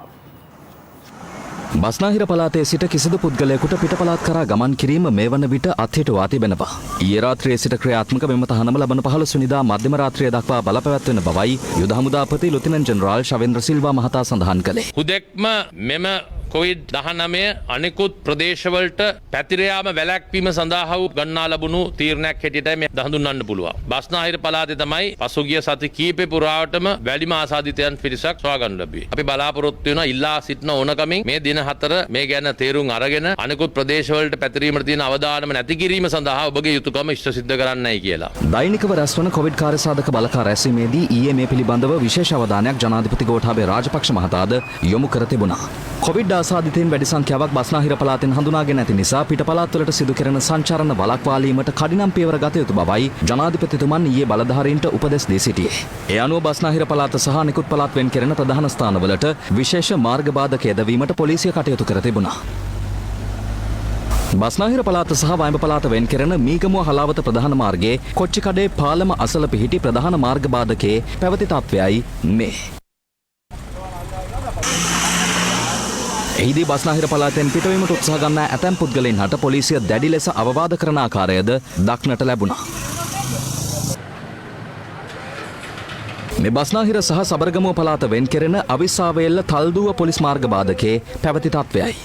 බස්නාහිර පළාතේ සිට කිසිදු පුද්ගලයෙකුට පිට පළාත් කරා ගමන් කිරීම මේ වන විට අත්හිටුවා තිබෙනවා. ඊයේ රාත්‍රියේ සිට ක්‍රියාත්මක මෙම තහනම ලබන 15 වෙනිදා මධ්‍යම රාත්‍රිය දක්වා බලපැවැත්වෙන බවයි යුද හමුදාපති ලුතිනන්ට් ජෙනරාල් ශවෙන්ද්‍ර සිල්වා මහතා සඳහන් කළේ. හුදෙක්ම මෙම COVID-19 අනෙකුත් ප්‍රදේශවලට පැතිරයාම වැළැක්වීම සඳහා වූ ගන්නා ලැබුණු තීරණයක් හැටියට මේ හඳුන්වන්න පුළුවන්. බස්නාහිර පළාතේ තමයි පසුගිය සති කීපේ පුරාවටම වැඩිම ආසාදිතයන් පිරිසක් සොයාගන්න ලැබුවේ. අපි බලාපොරොත්තු වෙනවා ඉල්ලා සිටින ඕනකමින් මේ දින 4 මේ ගැන තේරුම් අරගෙන අනෙකුත් ප්‍රදේශවලට පැතිරීමට තියෙන අවදානම නැති කිරීම සඳහා ඔබගේ යුතුයකම ඉෂ්ට සිද්ධ කරන්නයි කියලා. දෛනිකව රැස්වන කොවිඩ් කාර්යසාධක බලකාර රැස්වීමේදී ඊයේ මේ පිළිබඳව විශේෂ අවධානයක් ජනාධිපති ගෝඨාභය රාජපක්ෂ මහතාද යොමු කර තිබුණා. කොවිඩ් ආසාදිතයින් වැඩි සංඛ්‍යාවක් බස්නාහිර පළාතෙන් හඳුනාගෙන ඇති නිසා පිට පළාත්වලට සිදු කෙරෙන සංචාරන වළක්වාලීමට කඩිනම් පියවර ගත යුතු බවයි ජනාධිපතිතුමන් ඊයේ බලධාරීන්ට උපදෙස් දී සිටියේ. ඒ අනුව බස්නාහිර පළාත සහ නිකුත් පළාත් වෙන් කෙරෙන ප්‍රධාන ස්ථානවලට විශේෂ මාර්ග බාධක යෙදවීමට පොලිසිය කටයුතු කර තිබුණා. බස්නාහිර පළාත සහ වයඹ පළාත වෙන් කෙරෙන මීගමුව හලාවත ප්‍රධාන මාර්ගයේ කොච්චිකඩේ පාලම අසල පිහිටි ප්‍රධාන මාර්ග බාධකයේ පැවති තත්ත්වයයි මේ. එහිදී බස්නාහිර පළාතෙන් පිටවීමට උත්සාහ ගන්නා ඇතැම් පුද්ගලයන් හට පොලිසිය දැඩි ලෙස අවවාද කරන ආකාරයද දක්නට ලැබුණා. මේ බස්නාහිර සහ සබරගමුව පළාත වෙන් කෙරෙන අවිස්සාවේල්ල තල්දුව පොලිස් මාර්ග බාධකයේ පැවති තත්ත්වයයි.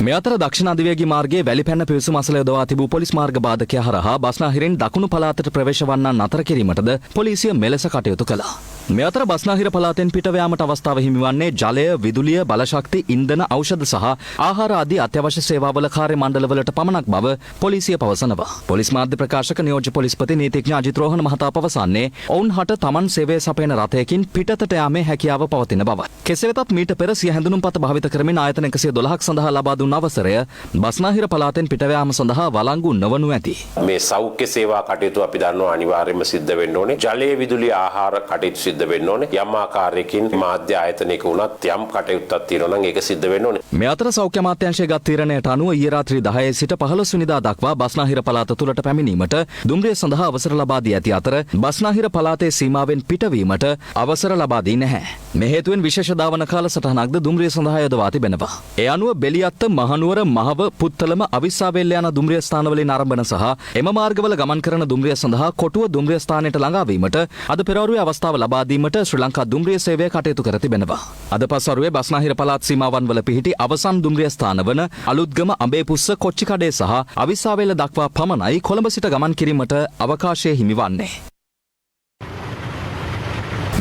මේ අතර දක්ෂිණ අධිවේගී මාර්ගයේ වැලිපැන්න පිවිසුම අසල යොදවා තිබූ පොලිස් මාර්ග බාධකය හරහා බස්නාහිරෙන් දකුණු පළාතට ප්‍රවේශ වන්නන් අතර කිරීමටද පොලිසිය මෙලෙස කටයුතු කළා. මේ අතර බස්නාහිර පළාතෙන් පිටව යාමට අවස්ථාව හිමිවන්නේ ජලය, විදුලිය, බලශක්ති, ඉන්ධන, ඖෂධ සහ ආහාර ආදී අත්‍යවශ්‍ය සේවාවල කාර්ය මණ්ඩලවලට පමණක් බව පොලිසිය පවසනවා. පොලිස් මාධ්‍ය ප්‍රකාශක නියෝජ්‍ය පොලිස්පති නීතිඥ අජිත් රෝහණ මහතා පවසන්නේ ඔවුන් හට තමන් සේවය සපයන රථයකින් පිටතට යාමේ හැකියාව පවතින බවයි. කෙසේ වෙතත් මීට පෙර සිය හැඳුනුම්පත භාවිත කරමින් ආයතන 112ක් සඳහා ලබා දුන් අවසරය බස්නාහිර පළාතෙන් පිටව යාම සඳහා වළංගු නොවනු ඇති. මේ සෞඛ්‍ය සේවා කටයුතු අපි දන්නවා අනිවාර්යයෙන්ම සිද්ධ වෙන්න ඕනේ. ජලයේ විදුලිය ආහාර කටයුතු සිද්ධ වෙන්න ඕනේ. යම් ආකාරයකින් මාධ්‍ය ආයතනයක වුණත් යම් කටයුත්තක් තියෙනවා නම් ඒක සිද්ධ වෙන්න ඕනේ. මේ අතර සෞඛ්‍ය අමාත්‍යාංශයේ ගත් තීරණයට අනුව ඊයේ රාත්‍රී 10 සිට 15 වෙනිදා දක්වා බස්නාහිර පළාත තුළට පැමිණීමට දුම්රිය සඳහා අවසර ලබා දී ඇති අතර බස්නාහිර පළාතේ සීමාවෙන් පිටවීමට අවසර ලබා දී නැහැ. මේ හේතුවෙන් විශේෂ ධාවන කාලසටහනක්ද දුම්රිය සඳහා යොදවා තිබෙනවා. ඒ අනුව බෙලියත්ත, මහනුවර, මහව, පුත්තලම, අවිස්සාවේල්ල යන දුම්රිය ස්ථානවලින් ආරම්භන සහ එම මාර්ගවල ගමන් කරන දුම්රිය සඳහා කොටුව දුම්රිය ස්ථානයට ළඟා වීමට අද පෙරවරුවේ අවස්ථාව ලබා දීමට ශ්‍රී ලංකා දුම්රිය සේවය කටයුතු කර තිබෙනවා. අද පස්වරුවේ බස්නාහිර පළාත් සීමාවන් වල පිහිටි අවසන් දුම්රිය ස්ථාන වන අලුත්ගම, අඹේපුස්ස, කොච්චිකඩේ සහ අවිස්සාවේල්ල දක්වා පමණයි කොළඹ සිට ගමන් කිරීමට අවකාශය හිමිවන්නේ.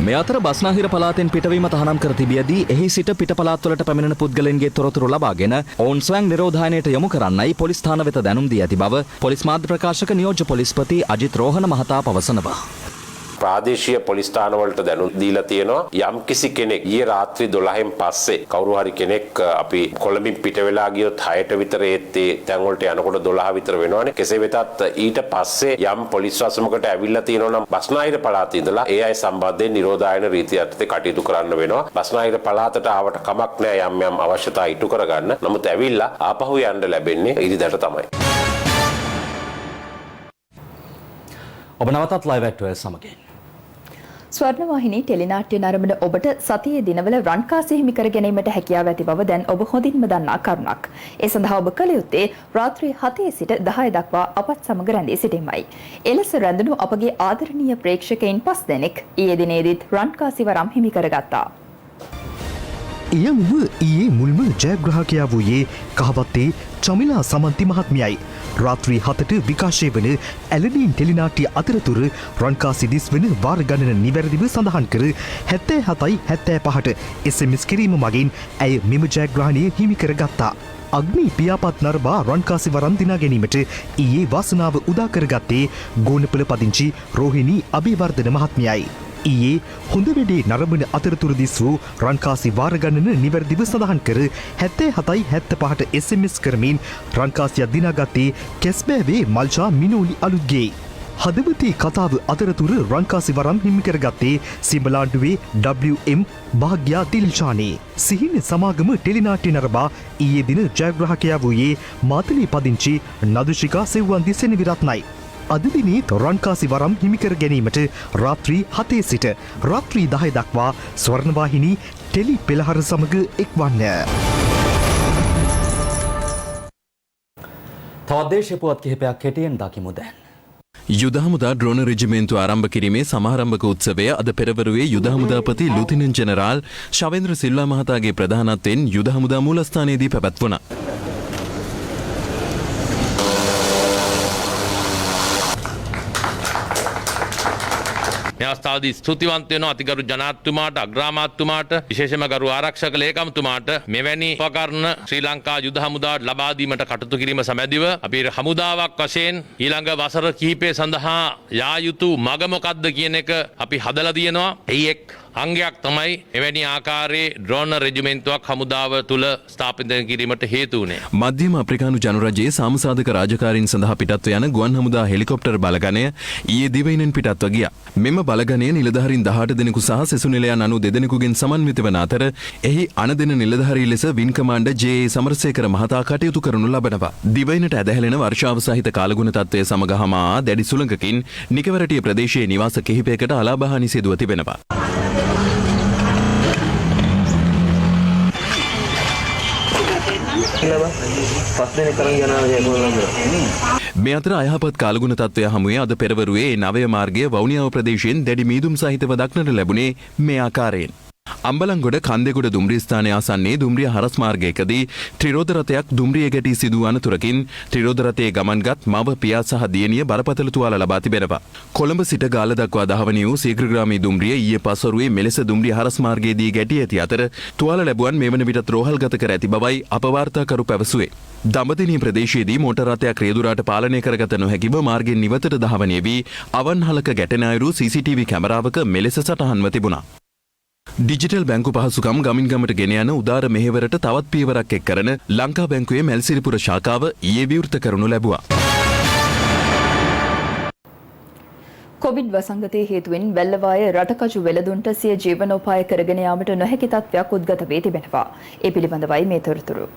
මේ අතර බස්නාහිර පළාතෙන් පිටවීම තහනම් කර තිබියදී එහි සිට පිට පළාත්වලට පැමිණෙන පුද්ගලයන්ගේ තොරතුරු ලබාගෙන ඔවුන් ස්වයං නිරෝධායනයට යොමු කරන්නයි පොලිස් ස්ථාන වෙත දැනුම් දී ඇති බව පොලිස් මාධ්‍ය ප්‍රකාශක නියෝජ්‍ය පොලිස්පති අජිත් රෝහණ මහතා පවසනවා. ප්‍රාදේශීය පොලිස් ස්ථානවලට දැනුම් දීලා තියෙනවා යම් කිසි කෙනෙක් ඊයේ රාත්‍රී 12න් පස්සේ කවුරු හරි කෙනෙක් අපි කොළඹින් පිට වෙලා ගියොත් 6ට විතර ඒ තැන් වලට යනකොට 12 විතර වෙනවනේ. කෙසේ වෙතත් ඊට පස්සේ යම් පොලිස් වසමකට ඇවිල්ලා තියෙනවා නම් බස්නාහිර පළාතේ ඉඳලා ඒ අය සම්බන්ධයෙන් නිරෝධායන රීතිය යටතේ කටයුතු කරන්න වෙනවා. බස්නාහිර පළාතට ආවට කමක් නැහැ යම් යම් අවශ්‍යතා ඉටු කරගන්න. නමුත් ඇවිල්ලා ආපහු යන්න ලැබෙන්නේ ඉරිදට තමයි. ඔබ නවතත් ලයිව් ඇක්ටුවර්ස් සමගින් ස්වර්ණවාහිනී ටෙලිනාට්‍ය නරඹන ඔබට සතියේ දිනවල රන්කාසි හිමි කර ගැනීමට හැකියාව ඇති බව දැන් ඔබ හොඳින්ම දන්නා කරුණක්. ඒ සඳහා ඔබ කළ යුත්තේ රාත්‍රී 7 සිට 10 දක්වා අපත් සමග රැඳී සිටීමයි. එලෙස රැඳුණු අපගේ ආදරණීය ප්‍රේක්ෂකයින් 5 දෙනෙක් ඊයේ දිනේදීත් රන්කාසි වරම් හිමි කරගත්තා. එයමුව ඊයේ මුල්ම ජයග්‍රාහකයා වූයේ කහවත්තේ චමිලා සමන්ති මහත්මියයි. රාත්‍රී 7ට විකාශය වන ඇලඩීන් ටෙලිනාට්‍ය අතරතුර රන්කාසි දිස් වන වාර ගණන නිවැරදිව සඳහන් කර 77.75ට SMS කිරීම මගින් ඇය මෙම ජයග්‍රහණය හිමි කරගත්තා. අග්නි පියාපත් නරඹා රන්කාසි වරම් දිනා ගැනීමට ඊයේ වාසනාව උදා කරගත්තේ ගෝනපල පදිංචි රෝහිණී අබේවර්ධන මහත්මියයි. ඊයේ හොඳ වැඩේ නරඹන අතරතුර දිස් වූ රන්කාසි වාර ගණන නිවැරදිව සඳහන් කර 77.75ට SMS කරමින් රන්කාසියක් දිනාගත්තේ කැස්බෑවේ මල්ෂා මිනෝලි අලුත්ගේ. හදවතේ කතාව අතරතුර රන්කාසි වරම් හිමි කරගත්තේ සිඹලාන්ඩුවේ WM භාග්‍යා දිල්ෂානේ. සිහින සමාගම ටෙලිනාට්‍ය නරඹා ඊයේ දින ජයග්‍රාහකයා වූයේ මාතලේ පදිංචි නදුෂිකා සෙව්වන්දි සෙනවිරත්නයි. අද දිනේ රන්කාසි වරම් හිමිකර ගැනීමට රාත්‍රී 7 සිට රාත්‍රී 10 දක්වා ස්වර්ණවාහිනී ටෙලි පෙළහර සමග එක්වන්න. තවත් දේශීය පුවත් කිහිපයක් කෙටියෙන් දකිමු දැන්. යුද හමුදා ඩ්‍රෝන රෙජිමෙන්තු ආරම්භ කිරීමේ සමාරම්භක උත්සවය අද පෙරවරුවේ යුද හමුදාපති ලුතිනන්ට් ජෙනරාල් ශවේන්ද්‍ර සිල්වා මහතාගේ ප්‍රධානත්වයෙන් යුද හමුදා මූලස්ථානයේදී පැවැත්වුණා. මේ අවස්ථාවේදී ස්තුතිවන්ත වෙනවා අතිගරු ජනාධිපතිතුමාට අග්‍රාමාත්‍යතුමාට විශේෂයෙන්ම ගරු ආරක්ෂක ලේකම්තුමාට මෙවැනි උපකරණ ශ්‍රී ලංකා යුද හමුදාවට ලබා දීමට කටයුතු කිරීම සමැදිව අපි හමුදාවක් වශයෙන් ඊළඟ වසර කිහිපය සඳහා යා යුතු මඟ මොකක්ද කියන එක අපි හදලා තියෙනවා. එයි අංගයක් තමයි එවැනි ආකාරයේ ඩ්‍රෝන රෙජිමෙන්තුවක් හමුදාව තුල ස්ථාපිත කිරීමට හේතු වුණේ. මධ්‍යම අප්‍රිකානු ජනරජයේ සාමසාධක රාජකාරීන් සඳහා පිටත්ව යන ගුවන් හමුදා හෙලිකොප්ටර් බලගණය ඊයේ දිවයිනෙන් පිටත්ව ගියා. මෙම බලගණය නිලධාරීන් 18 දෙනෙකු සහ සෙසු නිලයන් 92 දෙනෙකුගෙන් සමන්විත වන අතර එහි අනදෙන නිලධාරී ලෙස වින් කමාන්ඩර් ජේ.ඒ. සමරසේකර මහතා කටයුතු කරනු ලබනවා. දිවයිනට ඇදහැලෙන වර්ෂාව සහිත කාලගුණ තත්ත්වය සමග හමා දැඩි සුළඟකින් නිකවරටිය ප්‍රදේශයේ නිවාස කිහිපයකට අලාභහානි සිදුව තිබෙනවා. මේ අතර අයහපත් කාලගුණ තත්ත්වය හමුවේ අද පෙරවරුවේ නවය මාර්ගයේ වවුනියාව ප්‍රදේශයෙන් දැඩි මීදුම් සහිතව දක්නට ලැබුණේ මේ ආකාරයෙන්. අම්බලන්ගොඩ කන්දෙගොඩ දුම්රිය ස්ථානය ආසන්නයේ දුම්රිය හරස් මාර්ගයකදී ත්‍රිරෝද රථයක් දුම්රිය ගැටී සිදු අනතුරකින් ත්‍රිරෝද රථයේ ගමන්ගත් මව පියා සහ දියණිය බරපතල තුවාල ලබා තිබෙනවා. කොළඹ සිට ගාල්ල දක්වා දහවනී වූ සීඝ්‍රගාමී දුම්රිය ඊයේ පස්වරුවේ මෙලෙස දුම්රිය හරස් මාර්ගයේදී ගැටී ඇති අතර තුවාල ලැබුවන් මේ වන විටත් රෝහල්ගත කර ඇති බවයි අප වාර්තාකරු පැවසුවේ. දඹදිනිය ප්‍රදේශයේදී මෝටර් රථයක් රියදුරාට පාලනය කරගත නොහැකිව මාර්ගයෙන් නිවතට දහවනය වී අවන්හලක ගැටෙන අයුරු CCTV කැමරාවක මෙලෙස සටහන්ව තිබුණා. ඩිජිටල් බැංකු පහසුකම් ගමින් ගමට ගෙන යන උදාර මෙහෙවරට තවත් පියවරක් එක් කරන ලංකා බැංකුවේ මැල්සිරිපුර ශාඛාව ඊයේ විවෘත කරනු ලැබුවා. කොවිඩ් වසංගතයේ හේතුවෙන් වැල්ලවාය රටකජු වෙළඳුන්ට සිය ජීවනෝපාය කරගෙන යාමට නොහැකි තත්ත්වයක් උද්ගත වී තිබෙනවා. ඒ පිළිබඳවයි මේ තොරතුරු.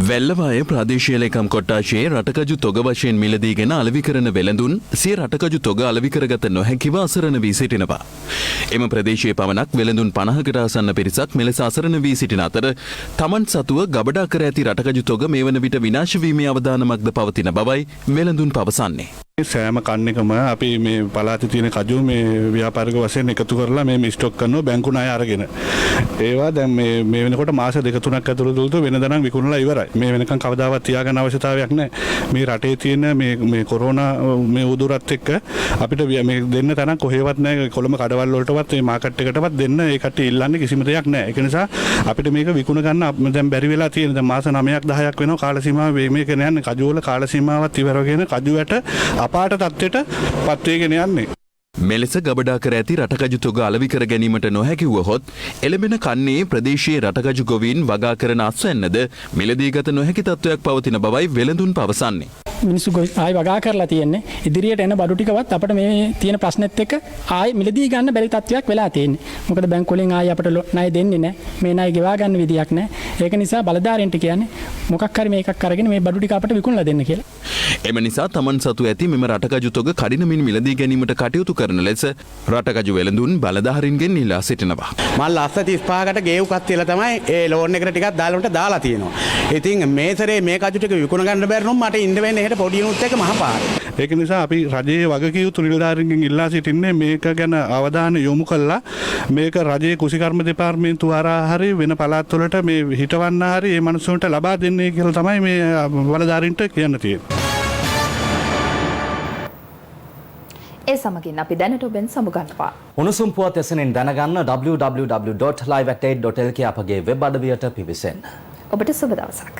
වැල්ලවාය ප්‍රාදේශීය ලේකම් කොට්ටාශයේ රටකජු තොග වශයෙන් මිලදීගෙන අලෙවි කරන වෙළඳුන් සිය රටකජු තොග අලෙවි කරගත නොහැකිව අසරණ වී සිටිනවා. එම ප්‍රදේශයේ පමණක් වෙළඳුන් 50කට ආසන්න පිරිසක් මෙලෙස අසරණ වී සිටින අතර තමන් සතුව ගබඩා කර ඇති රටකජු තොග මේ වන විට විනාශ වීමේ අවදානමක්ද පවතින බවයි වෙළඳුන් පවසන්නේ. සෑම කන්නකම අපි මේ පලාත තියෙන කජු මේ ව්‍යාපාරික වශයෙන් එකතු කරලා මේ ස්ටොක් කරනවා බැංකු ණය අරගෙන. ඒවා දැන් මේ වෙනකොට මාස දෙක තුනක් ඇතුළත වෙනදනම් විකුණලා ඉවරයි. මේ වෙනකන් කවදාවත් තියාගන්න අවශ්‍යතාවයක් නැහැ. මේ රටේ තියෙන මේ කොරෝනා මේ උදුරත් එක්ක අපිට මේ දෙන්න තරම් කොහෙවත් නැහැ. කොළඹ කඩවල් වලටවත් මේ මාකට් එකටවත් දෙන්න ඒ කට්ටිය ඉල්ලන්නේ කිසිම දෙයක් නැහැ. ඒක නිසා අපිට මේක විකුණ ගන්න දැන් බැරි වෙලා තියෙන. දැන් මාස 9ක් 10ක් වෙනවා කාල සීමාව මේක යන්නේ කජු වල කාල සීමාවත් ඉවර වෙගෙන කජු වැට අපාට තත්ත්වයට පත් වෙගෙන යන්නේ. මෙලෙස ගබඩා කර ඇති රටකජු තොග අලෙවි කර ගැනීමට නොහැකි වුවහොත් එළඹෙන කන්නේ ප්‍රදේශයේ රටකජු ගොවීන් වගා කරන අස්වැන්නද මිලදී ගත නොහැකි තත්ත්වයක් පවතින බවයි වෙළඳුන් පවසන්නේ. මිනිස්සු ආයි වගා කරලා තියෙන්නේ. ඉදිරියට එන බඩු ටිකවත් අපිට මේ තියෙන ප්‍රශ්නෙත් එක්ක ආයි මිලදී ගන්න බැරි තත්ත්වයක් වෙලා තියෙන්නේ. මොකද බැංකු වලින් ආයි අපිට ණය දෙන්නේ නැහැ. මේ ණය ගෙවා ගන්න විදියක් නැහැ. ඒක නිසා බලධාරීන්ට කියන්නේ මොකක් හරි මේකක් අරගෙන මේ බඩු ටික අපිට විකුණලා දෙන්න කියලා. එම නිසා තමන් සතු ඇති මෙම රටකජු තොග කඩිනමින් මිලදී ගැනීමට කටයුතු කරන ලෙස රටකජු වෙළඳුන් බලධාරීන්ගෙන් ඉල්ලා සිටිනවා. මල් ලස්ස 35කට ගේව්කත් තියලා තමයි ඒ ලෝන් එකට ටිකක් දාලා තියෙනවා. ඉතින් මේ සැරේ මේ කජු ටික විකුණ ගන්න බැරි නම් මට ඉන්න වෙන්නේ එහෙට පොඩි උනුත් එක මහපාර. ඒක නිසා අපි රජයේ වගකීම් යුතු නිලධාරීන්ගෙන් ඉල්ලා සිටින්නේ මේක ගැන අවධානය යොමු කළා මේක රජයේ කුසිකර්ම දෙපාර්තමේන්තුව හරහා හරි වෙන පළාත් වලට මේ හිටවන්න හරි මේ මිනිස්සුන්ට ලබා දෙන්නේ කියලා තමයි මේ බලධාරීන්ට කියන්න තියෙන්නේ. ඒ සමගින් අපි දැනට ඔබෙන් සමුගන්නවා. උණුසුම් පුවත් එසනින් දැනගන්න www.live@8.lk අපගේ වෙබ් අඩවියට පිවිසෙන්න. ඔබට සුබ දවසක්.